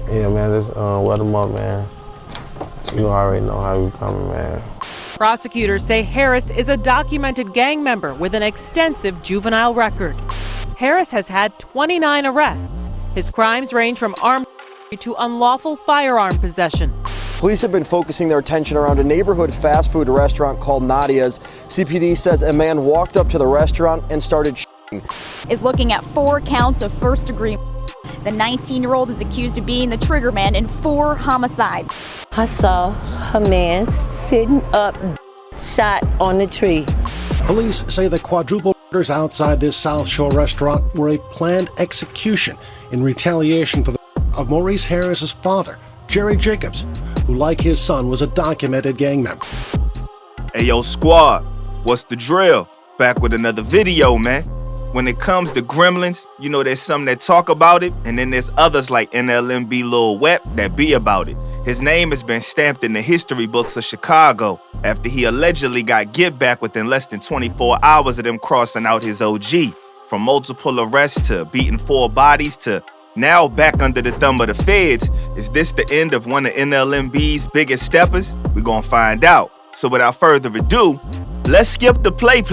Yeah, man, just wet them up, man. You already know how we coming, man. Prosecutors say Harris is a documented gang member with an extensive juvenile record. Harris has had 29 arrests. His crimes range from armed to unlawful firearm possession. Police have been focusing their attention around a neighborhood fast food restaurant called Nadia's. CPD says a man walked up to the restaurant and started shooting. Is looking at 4 counts of first-degree. The 19-year-old is accused of being the triggerman in 4 homicides. I saw a man sitting up, shot on the tree. Police say the quadruple murders outside this South Shore restaurant were a planned execution in retaliation for the of Maurice Harris's father, Jerry Jacobs, who, like his son, was a documented gang member. Hey, yo, squad, what's the drill? Back with another video, man. When it comes to gremlins, you know there's some that talk about it, and then there's others like NLMB Lil Wet that be about it. His name has been stamped in the history books of Chicago after he allegedly got get back within less than 24 hours of them crossing out his OG. From multiple arrests to beating 4 bodies to now back under the thumb of the feds. Is this the end of one of NLMB's biggest steppers? We're gonna find out. So without further ado, let's skip the play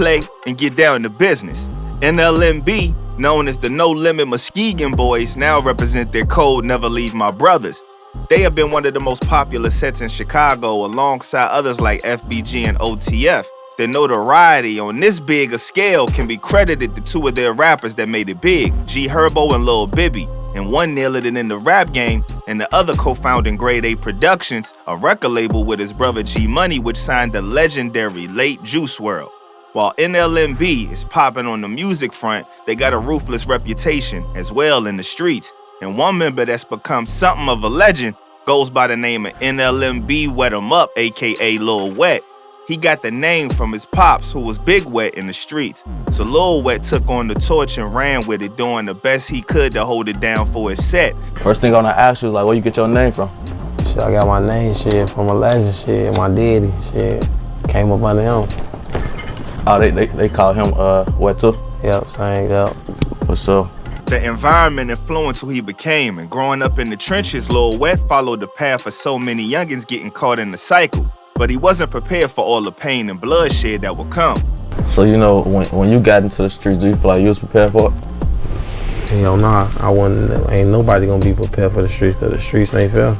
and get down to business. NLMB, known as the No Limit Muskegon Boys, now represent their code Never Leave My Brothers. They have been one of the most popular sets in Chicago alongside others like FBG and OTF. Their notoriety on this big a scale can be credited to 2 of their rappers that made it big, G Herbo and Lil Bibby, and one nailed it in the rap game, and the other co-founding Grade A Productions, a record label with his brother G Money, which signed the legendary late Juice WRLD. While NLMB is popping on the music front, they got a ruthless reputation as well in the streets, and one member that's become something of a legend goes by the name of NLMB Wet 'em Up, aka Lil Wet. He got the name from his pops, who was Big Wet in the streets. So Lil Wet took on the torch and ran with it, doing the best he could to hold it down for his set. First thing I'm gonna ask you is like, where you get your name from? Shit, I got my name, shit, from a legend, shit, my daddy, shit. Came up under him. Oh, they call him Wet too? Yep, same, yep. For sure. The environment influenced who he became, and growing up in the trenches, Lil Wet followed the path of so many youngins getting caught in the cycle. But he wasn't prepared for all the pain and bloodshed that would come. So, you know, when you got into the streets, do you feel like you was prepared for it? Hell nah, I wasn't. Ain't nobody gonna be prepared for the streets, because the streets ain't fair.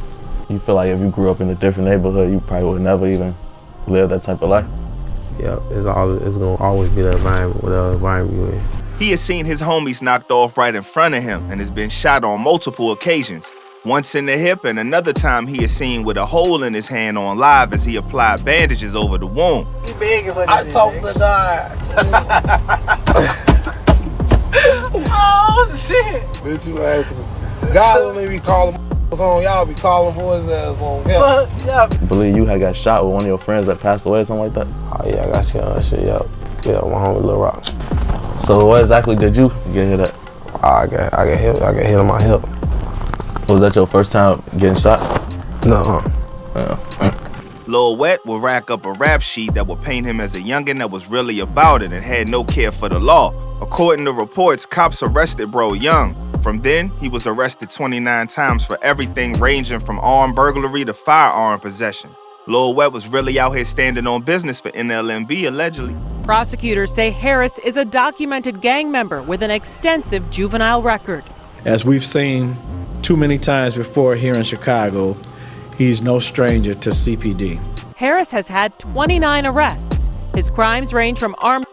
You feel like if you grew up in a different neighborhood, you probably would never even live that type of life? Yep, it's gonna always be the environment, whatever environment you in. He has seen his homies knocked off right in front of him and has been shot on multiple occasions. Once in the hip, and another time he is seen with a hole in his hand on live as he applied bandages over the wound. I talked to God. Oh, shit. Bitch, you acting. God don't even be calling on y'all, be calling for his ass on him. I believe you had got shot with one of your friends that passed away or something like that? Oh yeah, I got shit, yep. Yeah, my homie Lil Rock. So what exactly did you get hit at? I got hit on my hip. Was that your first time getting shot? No. Lil Wet will rack up a rap sheet that would paint him as a youngin' that was really about it and had no care for the law. According to reports, cops arrested bro young. From then, he was arrested 29 times for everything ranging from armed burglary to firearm possession. Lil Wet was really out here standing on business for NLMB, allegedly. Prosecutors say Harris is a documented gang member with an extensive juvenile record. As we've seen too many times before here in Chicago, he's no stranger to CPD. Harris has had 29 arrests. His crimes range from armed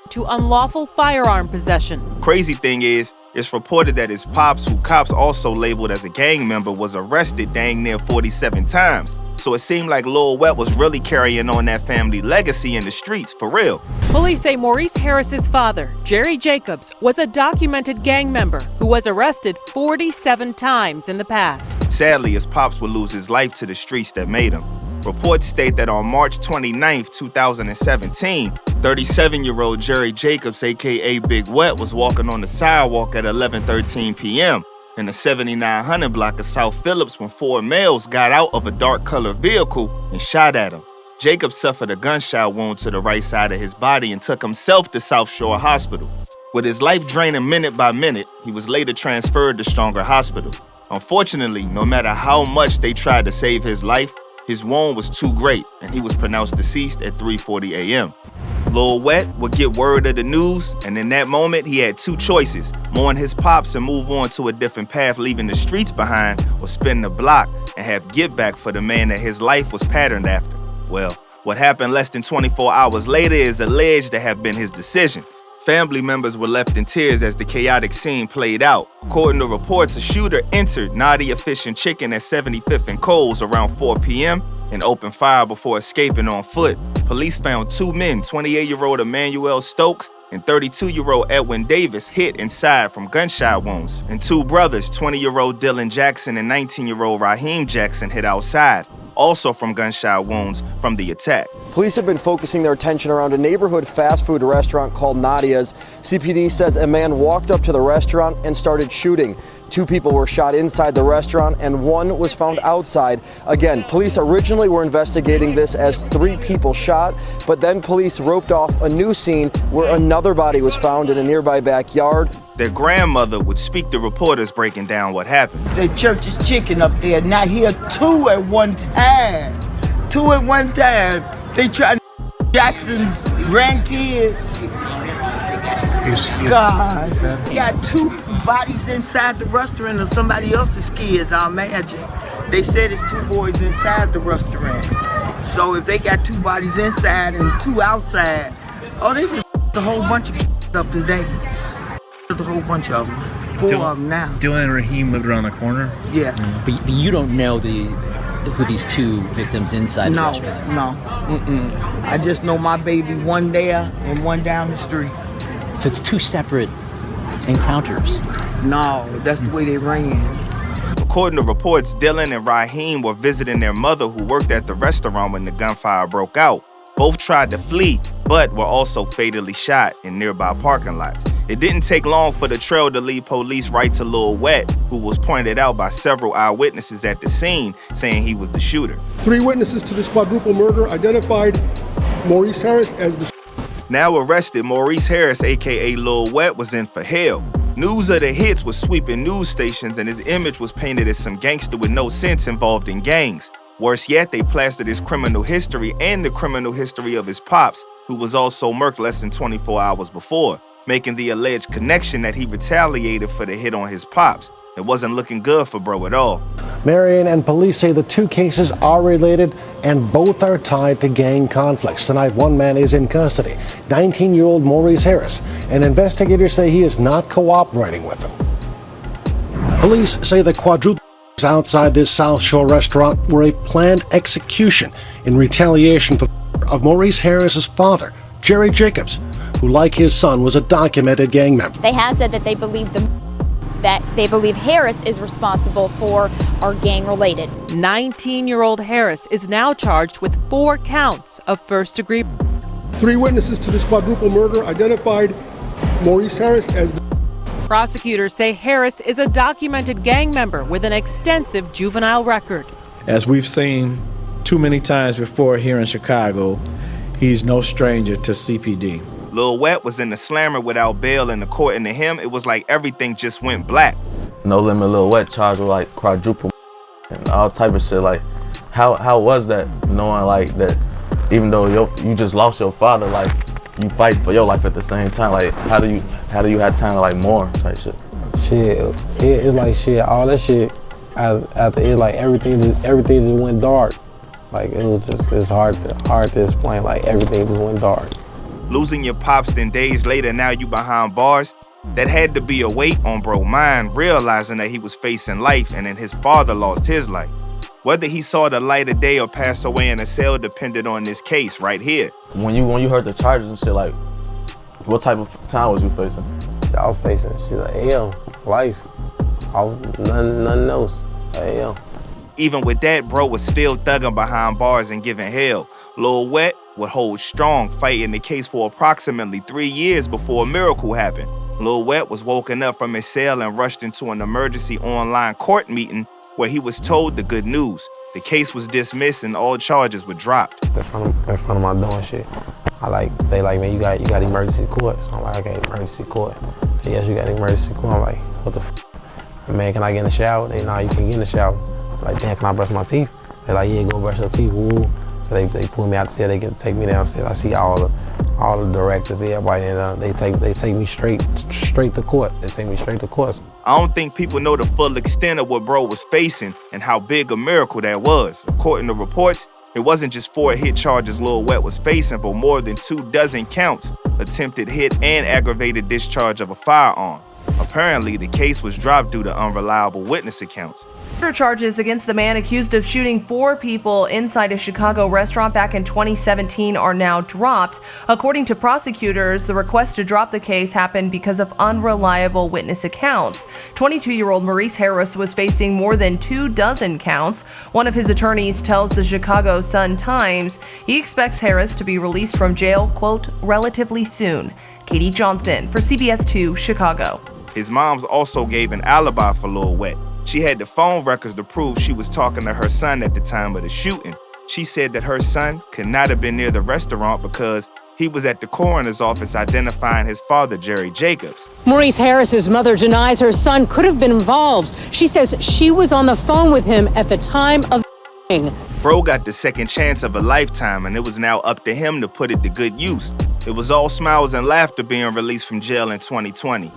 to unlawful firearm possession. Crazy thing is, it's reported that his pops, who cops also labeled as a gang member, was arrested dang near 47 times. So it seemed like Lil Wet was really carrying on that family legacy in the streets, for real. Police say Maurice Harris's father, Jerry Jacobs, was a documented gang member who was arrested 47 times in the past. Sadly, his pops would lose his life to the streets that made him. Reports state that on March 29, 2017, 37-year-old Jerry Jacobs, aka Big Wet, was walking on the sidewalk at 11:13 p.m. in the 7900 block of South Phillips when 4 males got out of a dark-colored vehicle and shot at him. Jacobs suffered a gunshot wound to the right side of his body and took himself to South Shore Hospital. With his life draining minute by minute, he was later transferred to Stronger Hospital. Unfortunately, no matter how much they tried to save his life, his wound was too great and he was pronounced deceased at 3:40 a.m. Lil Wet would get word of the news, and in that moment, he had two choices: mourn his pops and move on to a different path, leaving the streets behind, or spin the block and have get back for the man that his life was patterned after. Well, what happened less than 24 hours later is alleged to have been his decision. Family members were left in tears as the chaotic scene played out. According to reports, a shooter entered Nadia Fish and Chicken at 75th and Coles around 4 p.m. and opened fire before escaping on foot. Police found two men, 28-year-old Emmanuel Stokes and 32-year-old Edwin Davis, hit inside from gunshot wounds, and two brothers, 20-year-old Dylan Jackson and 19-year-old Raheem Jackson, hit outside, also from gunshot wounds from the attack. Police have been focusing their attention around a neighborhood fast food restaurant called Nadia's. CPD says a man walked up to the restaurant and started shooting. Two people were shot inside the restaurant and one was found outside. Again, police originally were investigating this as 3 people shot, but then police roped off a new scene where another body was found in a nearby backyard. Their grandmother would speak to reporters breaking down what happened. The church's chicken up there, not here, 2 at one time. 2 at one time. They tried to Jackson's grandkids. God, they got 2 bodies inside the restaurant of somebody else's kids, I imagine. They said it's 2 boys inside the restaurant. So if they got 2 bodies inside and 2 outside, oh, they just a whole bunch of kids up today. A whole bunch of them. 4 of them now. Dylan and Raheem lived around the corner? Yes. But you don't know who these 2 victims inside the restaurant? No. I just know my baby, one there and one down the street. So it's 2 separate encounters? No, that's the way they ran. According to reports, Dylan and Raheem were visiting their mother who worked at the restaurant when the gunfire broke out. Both tried to flee, but were also fatally shot in nearby parking lots. It didn't take long for the trail to lead police right to Lil Wet, who was pointed out by several eyewitnesses at the scene, saying he was the shooter. 3 witnesses to this quadruple murder identified Maurice Harris as the Now arrested, Maurice Harris, aka Lil Wet, was in for hell. News of the hits was sweeping news stations, and his image was painted as some gangster with no sense involved in gangs. Worse yet, they plastered his criminal history and the criminal history of his pops, who was also murked less than 24 hours before, making the alleged connection that he retaliated for the hit on his pops. It wasn't looking good for bro at all. Marion and police say the 2 cases are related and both are tied to gang conflicts. Tonight, one man is in custody, 19-year-old Maurice Harris, and investigators say he is not cooperating with them. Police say the quadruple outside this South Shore restaurant were a planned execution in retaliation for of Maurice Harris's father, Jerry Jacobs, who, like his son, was a documented gang member. They have said that they believe Harris is responsible for our gang-related. 19-year-old Harris is now charged with 4 counts of first-degree. 3 witnesses to this quadruple murder identified Maurice Harris as the Prosecutors say Harris is a documented gang member with an extensive juvenile record. As we've seen too many times before here in Chicago, he's no stranger to CPD. Lil Wet was in the slammer without bail in the court, and to him, it was like everything just went black. No Limit Lil Wet charged with like quadruple and all type of shit. Like, how was that, knowing like that even though you just lost your father, like you fight for your life at the same time? Like, how do you have time to like mourn type shit? Shit, it's like shit. All that shit after it, like everything just went dark. Like it's hard to explain. Like everything just went dark. Losing your pops, then days later, now you behind bars. That had to be a weight on bro's mind, realizing that he was facing life and then his father lost his life. Whether he saw the light of day or passed away in a cell depended on this case right here. When you heard the charges and shit, like, what type of time was you facing? Shit, I was facing shit like hell, life. I was nothing else. Hell. Even with that, bro was still thugging behind bars and giving hell. Lil Wet would hold strong, fighting the case for approximately 3 years before a miracle happened. Lil Wet was woken up from his cell and rushed into an emergency online court meeting where he was told the good news. The case was dismissed and all charges were dropped. In front of my door and shit. They like, man, you got emergency court. So I'm like, okay, emergency court. Yes, you got emergency court. I'm like, what the f? Man, can I get in the shower? They, nah, you can't get in the shower. Like, damn, can I brush my teeth? They like, yeah, go brush your teeth, woo. So they pull me out the cell, they get to take me downstairs. I see all the directors, everybody, and they take me straight to court. They take me straight to court. I don't think people know the full extent of what bro was facing and how big a miracle that was. According to reports, it wasn't just 4 hit charges Lil Wet was facing, but more than 24 counts, attempted hit and aggravated discharge of a firearm. Apparently, the case was dropped due to unreliable witness accounts. Charges against the man accused of shooting 4 people inside a Chicago restaurant back in 2017 are now dropped. According to prosecutors, the request to drop the case happened because of unreliable witness accounts. 22-year-old Maurice Harris was facing more than 24 counts. One of his attorneys tells the Chicago Sun-Times he expects Harris to be released from jail, quote, relatively soon. Katie Johnston for CBS 2 Chicago. His moms also gave an alibi for Lil Wet. She had the phone records to prove she was talking to her son at the time of the shooting. She said that her son could not have been near the restaurant because he was at the coroner's office identifying his father, Jerry Jacobs. Maurice Harris's mother denies her son could have been involved. She says she was on the phone with him at the time of the Bro got the second chance of a lifetime, and it was now up to him to put it to good use. It was all smiles and laughter being released from jail in 2020.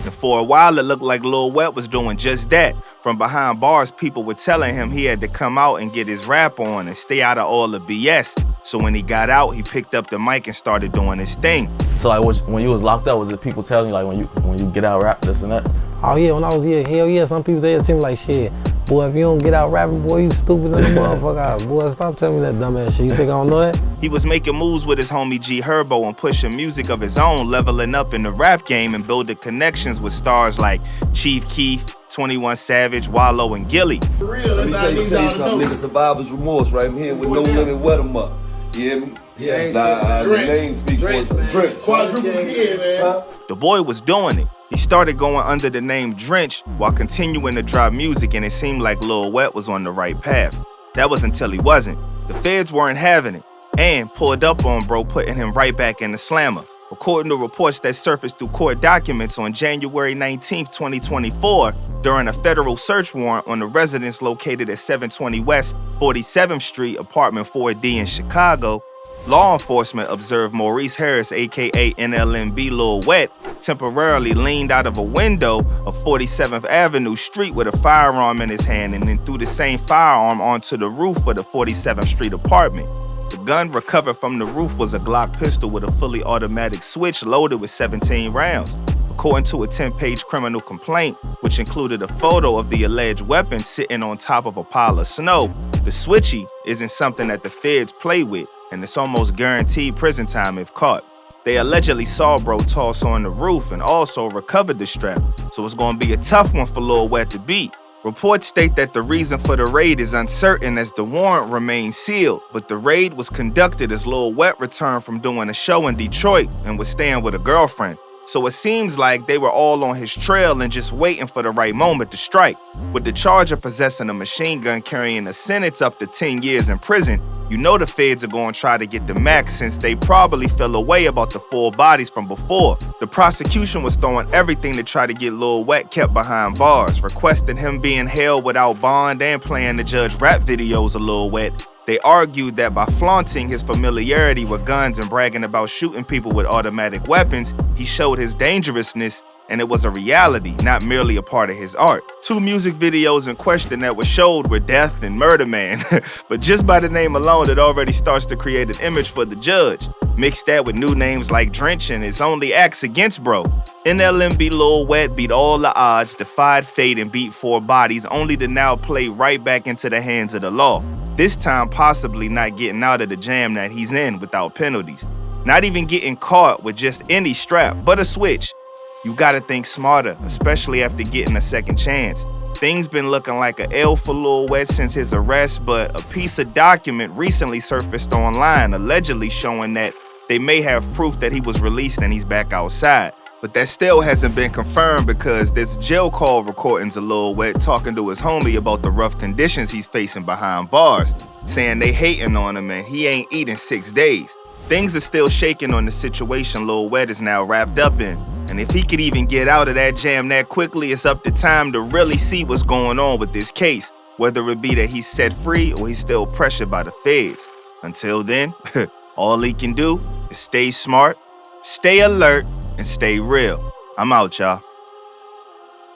And for a while, it looked like Lil Wet was doing just that. From behind bars, people were telling him he had to come out and get his rap on and stay out of all the BS. So when he got out, he picked up the mic and started doing his thing. So like, when you was locked up, was it people telling you like when you get out rap this and that? Oh yeah, when I was here, hell yeah, some people they seem like shit. Boy, if you don't get out rapping, boy, you stupid than a motherfucker. Boy, stop telling me that dumbass shit. You think I don't know that? He was making moves with his homie G Herbo and pushing music of his own, leveling up in the rap game and building connections with stars like Chief Keef, 21 Savage, Wallow, and Gilly. For real, let me tell you something, nigga, survivor's remorse right here with no limit, wet them up. You hear me? Yeah, the name speaks for itself. Drench. Quadruple kid, man. The boy was doing it. He started going under the name Drench while continuing to drop music, and it seemed like Lil Wet was on the right path. That was until he wasn't. The feds weren't having it and pulled up on bro, putting him right back in the slammer. According to reports that surfaced through court documents on January 19, 2024, during a federal search warrant on the residence located at 720 West 47th Street, apartment 4D in Chicago, law enforcement observed Maurice Harris, aka NLMB Lil Wet, temporarily leaned out of a window of 47th Avenue Street with a firearm in his hand and then threw the same firearm onto the roof of the 47th Street apartment. The gun recovered from the roof was a Glock pistol with a fully automatic switch loaded with 17 rounds. According to a 10-page criminal complaint, which included a photo of the alleged weapon sitting on top of a pile of snow, the switchy isn't something that the feds play with, and it's almost guaranteed prison time if caught. They allegedly saw bro toss on the roof and also recovered the strap, so it's gonna be a tough one for Lil Wet to beat. Reports state that the reason for the raid is uncertain as the warrant remains sealed, but the raid was conducted as Lil Wet returned from doing a show in Detroit and was staying with a girlfriend. So it seems like they were all on his trail and just waiting for the right moment to strike. With the charge of possessing a machine gun carrying a sentence up to 10 years in prison, you know the feds are going to try to get the max since they probably fell away about the 4 bodies from before. The prosecution was throwing everything to try to get Lil Wet kept behind bars, requesting him being held without bond and playing the judge rap videos of Lil Wet. They argued that by flaunting his familiarity with guns and bragging about shooting people with automatic weapons, he showed his dangerousness and it was a reality, not merely a part of his art. 2 music videos in question that were showed were Death and Murder Man, but just by the name alone, it already starts to create an image for the judge. Mix that with new names like Drench and his only acts against bro. NLMB Lil Wet beat all the odds, defied fate, and beat 4 bodies, only to now play right back into the hands of the law. This time possibly not getting out of the jam that he's in without penalties. Not even getting caught with just any strap, but a switch. You gotta think smarter, especially after getting a second chance. Things been looking like an L for Lil Wet since his arrest, but a piece of document recently surfaced online allegedly showing that they may have proof that he was released and he's back outside. But that still hasn't been confirmed because there's jail call recordings of Lil Wet talking to his homie about the rough conditions he's facing behind bars, saying they hating on him and he ain't eating 6 days. Things are still shaking on the situation Lil Wet is now wrapped up in. And if he could even get out of that jam that quickly, it's up to time to really see what's going on with this case, whether it be that he's set free or he's still pressured by the feds. Until then, all he can do is stay smart, stay alert, and stay real. I'm out, y'all.